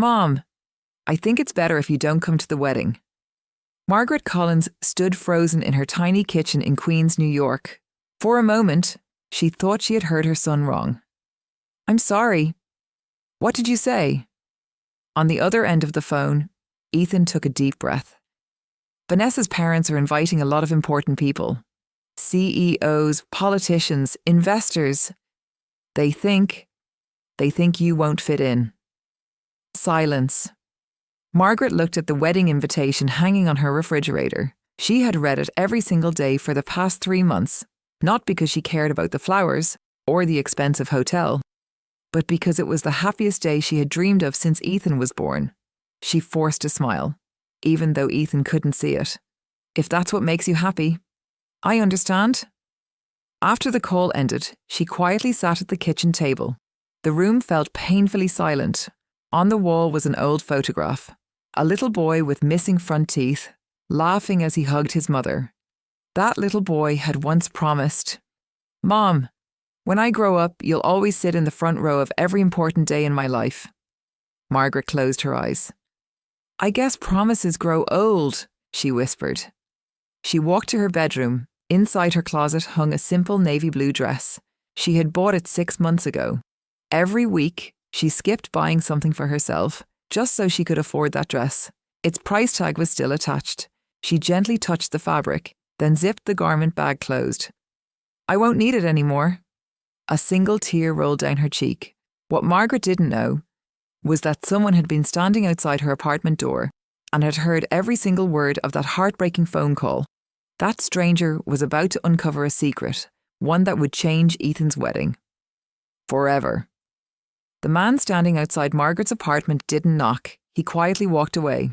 Mom, I think it's better if you don't come to the wedding. Margaret Collins stood frozen in her tiny kitchen in Queens, New York. For a moment, she thought she had heard her son wrong. I'm sorry. What did you say? On the other end of the phone, Ethan took a deep breath. Vanessa's parents are inviting a lot of important people. CEOs, politicians, investors. They think you won't fit in. Silence. Margaret looked at the wedding invitation hanging on her refrigerator. She had read it every single day for the past 3 months, not because she cared about the flowers or the expensive hotel, but because it was the happiest day she had dreamed of since Ethan was born. She forced a smile, even though Ethan couldn't see it. If that's what makes you happy, I understand. After the call ended, she quietly sat at the kitchen table. The room felt painfully silent. On the wall was an old photograph. A little boy with missing front teeth, laughing as he hugged his mother. That little boy had once promised, Mom, when I grow up, you'll always sit in the front row of every important day in my life. Margaret closed her eyes. I guess promises grow old, she whispered. She walked to her bedroom. Inside her closet hung a simple navy blue dress. She had bought it 6 months ago. Every week, she skipped buying something for herself, just so she could afford that dress. Its price tag was still attached. She gently touched the fabric, then zipped the garment bag closed. I won't need it anymore. A single tear rolled down her cheek. What Margaret didn't know was that someone had been standing outside her apartment door and had heard every single word of that heartbreaking phone call. That stranger was about to uncover a secret, one that would change Ethan's wedding. Forever. The man standing outside Margaret's apartment didn't knock. He quietly walked away.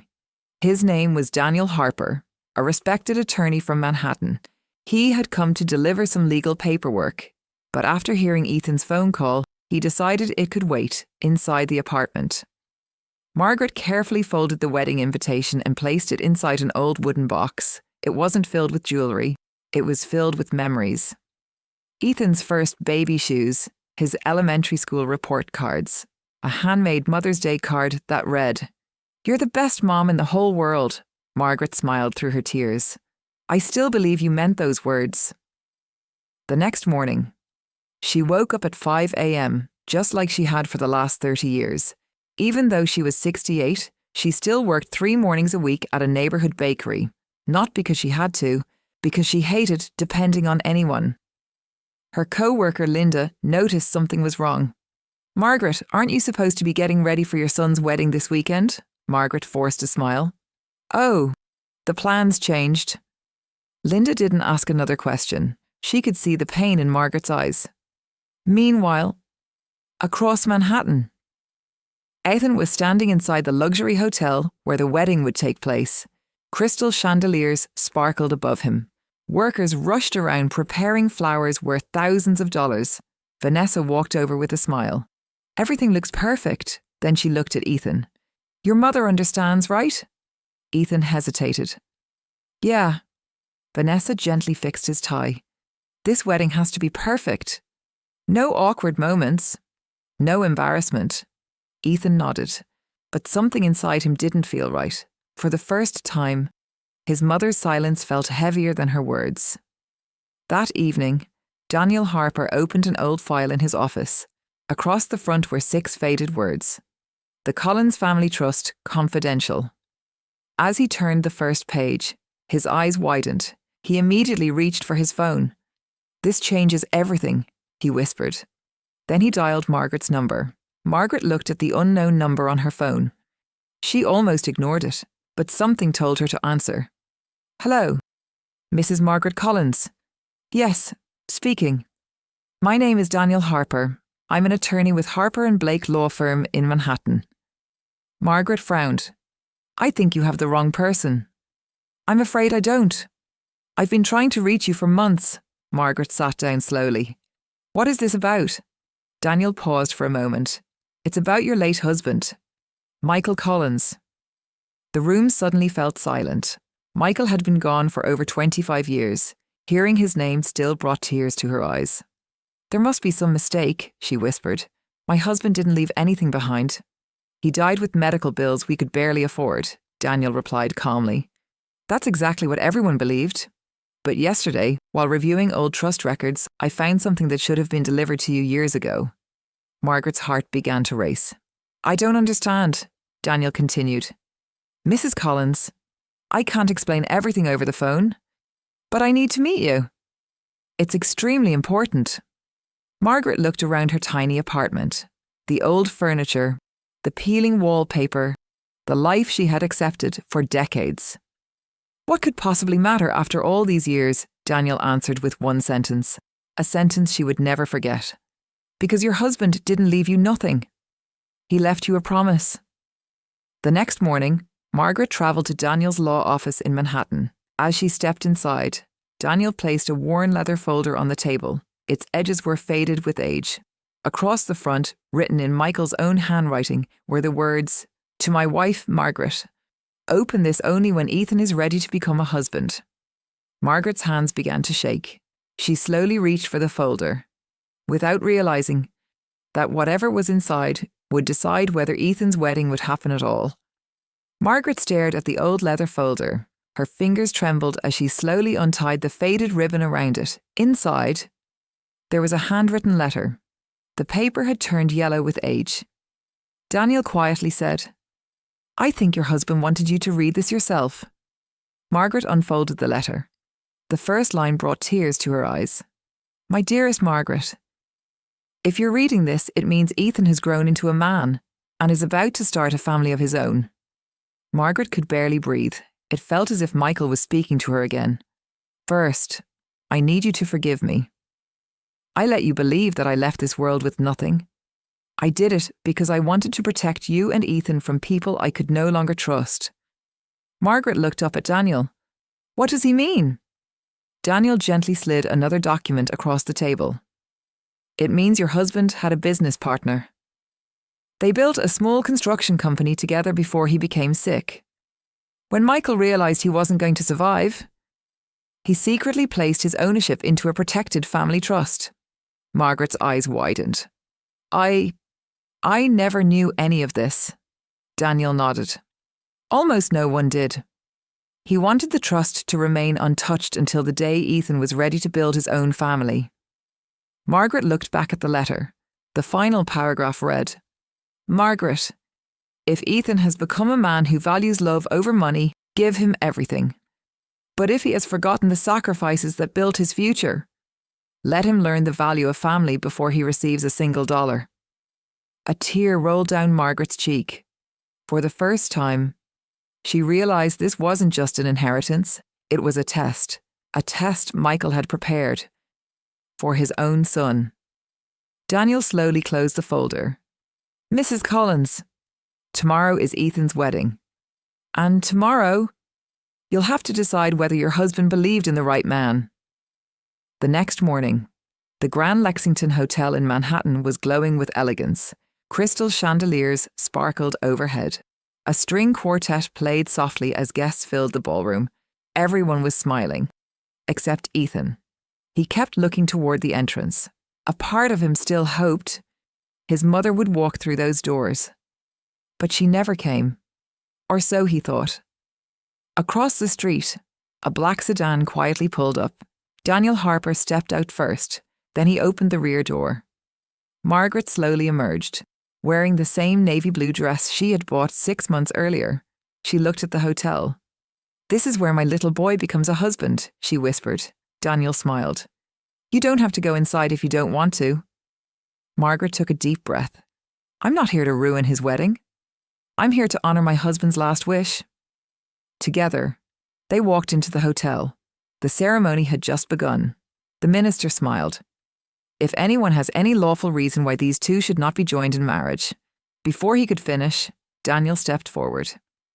His name was Daniel Harper, a respected attorney from Manhattan. He had come to deliver some legal paperwork, but after hearing Ethan's phone call, he decided it could wait inside the apartment. Margaret carefully folded the wedding invitation and placed it inside an old wooden box. It wasn't filled with jewelry. It was filled with memories. Ethan's first baby shoes, his elementary school report cards, a handmade Mother's Day card that read, You're the best mom in the whole world. Margaret smiled through her tears. I still believe you meant those words. The next morning, she woke up at 5 a.m., just like she had for the last 30 years. Even though she was 68, she still worked 3 mornings a week at a neighborhood bakery, not because she had to, because she hated depending on anyone. Her co-worker Linda noticed something was wrong. Margaret, aren't you supposed to be getting ready for your son's wedding this weekend? Margaret forced a smile. Oh, the plans changed. Linda didn't ask another question. She could see the pain in Margaret's eyes. Meanwhile, across Manhattan, Ethan was standing inside the luxury hotel where the wedding would take place. Crystal chandeliers sparkled above him. Workers rushed around preparing flowers worth thousands of dollars. Vanessa walked over with a smile. Everything looks perfect. Then she looked at Ethan. Your mother understands, right? Ethan hesitated. Yeah. Vanessa gently fixed his tie. This wedding has to be perfect. No awkward moments. No embarrassment. Ethan nodded, but something inside him didn't feel right. For the first time, his mother's silence felt heavier than her words. That evening, Daniel Harper opened an old file in his office. Across the front were 6 faded words. The Collins Family Trust, confidential. As he turned the first page, his eyes widened. He immediately reached for his phone. This changes everything, he whispered. Then he dialed Margaret's number. Margaret looked at the unknown number on her phone. She almost ignored it, but something told her to answer. Hello, Mrs. Margaret Collins. Yes, speaking. My name is Daniel Harper. I'm an attorney with Harper and Blake Law Firm in Manhattan. Margaret frowned. I think you have the wrong person. I'm afraid I don't. I've been trying to reach you for months. Margaret sat down slowly. What is this about? Daniel paused for a moment. It's about your late husband, Michael Collins. The room suddenly felt silent. Michael had been gone for over 25 years. Hearing his name still brought tears to her eyes. There must be some mistake, she whispered. My husband didn't leave anything behind. He died with medical bills we could barely afford, Daniel replied calmly. That's exactly what everyone believed. But yesterday, while reviewing old trust records, I found something that should have been delivered to you years ago. Margaret's heart began to race. I don't understand, Daniel continued. Mrs. Collins, I can't explain everything over the phone, but I need to meet you. It's extremely important. Margaret looked around her tiny apartment. The old furniture, the peeling wallpaper, the life she had accepted for decades. What could possibly matter after all these years? Daniel answered with one sentence, a sentence she would never forget. Because your husband didn't leave you nothing. He left you a promise. The next morning, Margaret travelled to Daniel's law office in Manhattan. As she stepped inside, Daniel placed a worn leather folder on the table. Its edges were faded with age. Across the front, written in Michael's own handwriting, were the words, "To my wife, Margaret. Open this only when Ethan is ready to become a husband." Margaret's hands began to shake. She slowly reached for the folder, without realising that whatever was inside would decide whether Ethan's wedding would happen at all. Margaret stared at the old leather folder. Her fingers trembled as she slowly untied the faded ribbon around it. Inside, there was a handwritten letter. The paper had turned yellow with age. Daniel quietly said, I think your husband wanted you to read this yourself. Margaret unfolded the letter. The first line brought tears to her eyes. My dearest Margaret, if you're reading this, it means Ethan has grown into a man and is about to start a family of his own. Margaret could barely breathe. It felt as if Michael was speaking to her again. First, I need you to forgive me. I let you believe that I left this world with nothing. I did it because I wanted to protect you and Ethan from people I could no longer trust. Margaret looked up at Daniel. What does he mean? Daniel gently slid another document across the table. It means your husband had a business partner. They built a small construction company together before he became sick. When Michael realised he wasn't going to survive, he secretly placed his ownership into a protected family trust. Margaret's eyes widened. I never knew any of this. Daniel nodded. Almost no one did. He wanted the trust to remain untouched until the day Ethan was ready to build his own family. Margaret looked back at the letter. The final paragraph read, Margaret, if Ethan has become a man who values love over money, give him everything. But if he has forgotten the sacrifices that built his future, let him learn the value of family before he receives a single dollar. A tear rolled down Margaret's cheek. For the first time, she realised this wasn't just an inheritance, it was a test Michael had prepared for his own son. Daniel slowly closed the folder. Mrs. Collins, tomorrow is Ethan's wedding. And tomorrow, you'll have to decide whether your husband believed in the right man. The next morning, the Grand Lexington Hotel in Manhattan was glowing with elegance. Crystal chandeliers sparkled overhead. A string quartet played softly as guests filled the ballroom. Everyone was smiling, except Ethan. He kept looking toward the entrance. A part of him still hoped his mother would walk through those doors. But she never came. Or so he thought. Across the street, a black sedan quietly pulled up. Daniel Harper stepped out first. Then he opened the rear door. Margaret slowly emerged, wearing the same navy blue dress she had bought 6 months earlier. She looked at the hotel. This is where my little boy becomes a husband, she whispered. Daniel smiled. You don't have to go inside if you don't want to. Margaret took a deep breath. I'm not here to ruin his wedding. I'm here to honour my husband's last wish. Together, they walked into the hotel. The ceremony had just begun. The minister smiled. If anyone has any lawful reason why these two should not be joined in marriage. Before he could finish, Daniel stepped forward.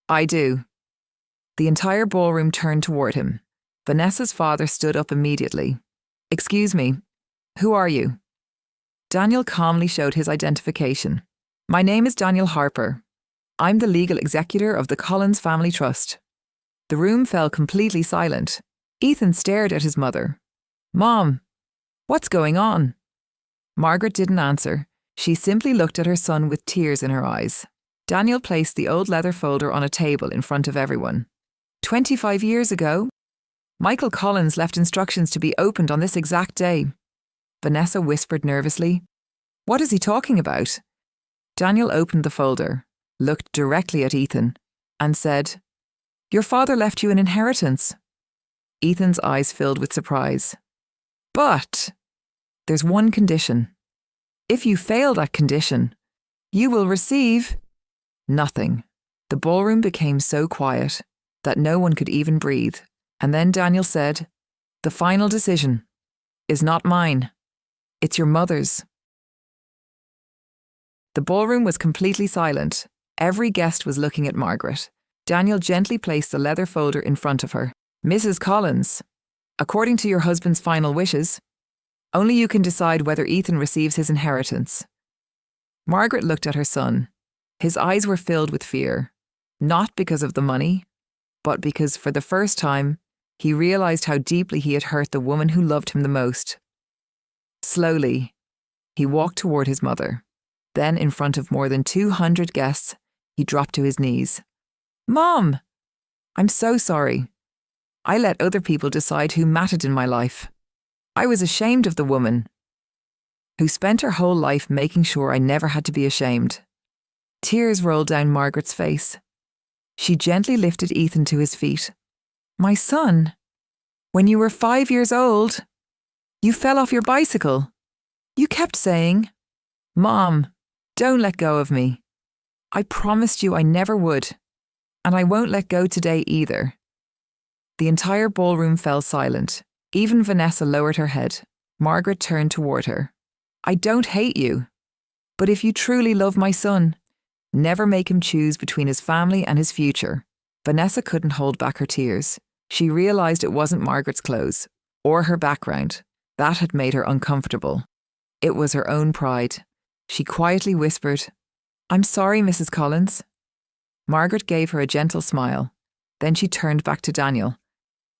I do. The entire ballroom turned toward him. Vanessa's father stood up immediately. Excuse me, who are you? Daniel calmly showed his identification. My name is Daniel Harper. I'm the legal executor of the Collins Family Trust. The room fell completely silent. Ethan stared at his mother. Mom, what's going on? Margaret didn't answer. She simply looked at her son with tears in her eyes. Daniel placed the old leather folder on a table in front of everyone. 25 years ago, Michael Collins left instructions to be opened on this exact day. Vanessa whispered nervously. What is he talking about? Daniel opened the folder, looked directly at Ethan, and said, Your father left you an inheritance. Ethan's eyes filled with surprise. But there's one condition. If you fail that condition, you will receive nothing. The ballroom became so quiet that no one could even breathe. And then Daniel said, The final decision is not mine. It's your mother's. The ballroom was completely silent. Every guest was looking at Margaret. Daniel gently placed the leather folder in front of her. Mrs. Collins, according to your husband's final wishes, only you can decide whether Ethan receives his inheritance. Margaret looked at her son. His eyes were filled with fear, not because of the money, but because for the first time, he realized how deeply he had hurt the woman who loved him the most. Slowly, he walked toward his mother. Then, in front of more than 200 guests, he dropped to his knees. Mom! I'm so sorry. I let other people decide who mattered in my life. I was ashamed of the woman who spent her whole life making sure I never had to be ashamed. Tears rolled down Margaret's face. She gently lifted Ethan to his feet. My son, when you were 5 years old, you fell off your bicycle. You kept saying, Mom, don't let go of me. I promised you I never would, and I won't let go today either. The entire ballroom fell silent. Even Vanessa lowered her head. Margaret turned toward her. I don't hate you, but if you truly love my son, never make him choose between his family and his future. Vanessa couldn't hold back her tears. She realized it wasn't Margaret's clothes or her background that had made her uncomfortable. It was her own pride. She quietly whispered, I'm sorry, Mrs. Collins. Margaret gave her a gentle smile. Then she turned back to Daniel.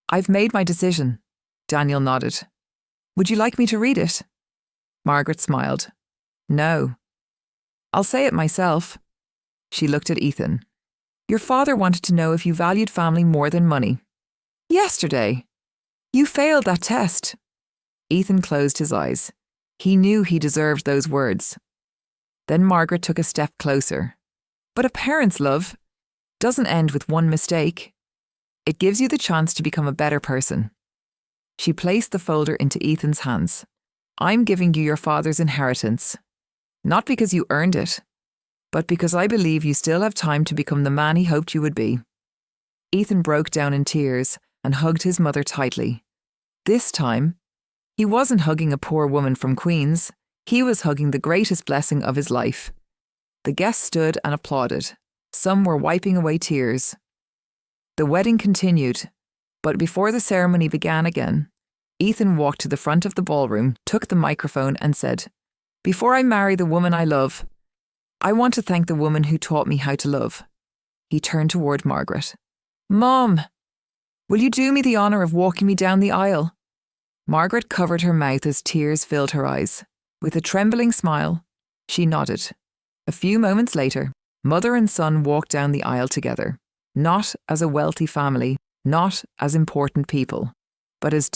I've made my decision. Daniel nodded. Would you like me to read it? Margaret smiled. No. I'll say it myself. She looked at Ethan. Your father wanted to know if you valued family more than money. Yesterday, you failed that test. Ethan closed his eyes. He knew he deserved those words. Then Margaret took a step closer. But a parent's love doesn't end with one mistake. It gives you the chance to become a better person. She placed the folder into Ethan's hands. I'm giving you your father's inheritance. Not because you earned it, but because I believe you still have time to become the man he hoped you would be. Ethan broke down in tears and hugged his mother tightly. This time, he wasn't hugging a poor woman from Queens. He was hugging the greatest blessing of his life. The guests stood and applauded. Some were wiping away tears. The wedding continued, but before the ceremony began again, Ethan walked to the front of the ballroom, took the microphone and said, Before I marry the woman I love, I want to thank the woman who taught me how to love. He turned toward Margaret. Mom, will you do me the honour of walking me down the aisle? Margaret covered her mouth as tears filled her eyes. With a trembling smile, she nodded. A few moments later, mother and son walked down the aisle together, not as a wealthy family, not as important people, but as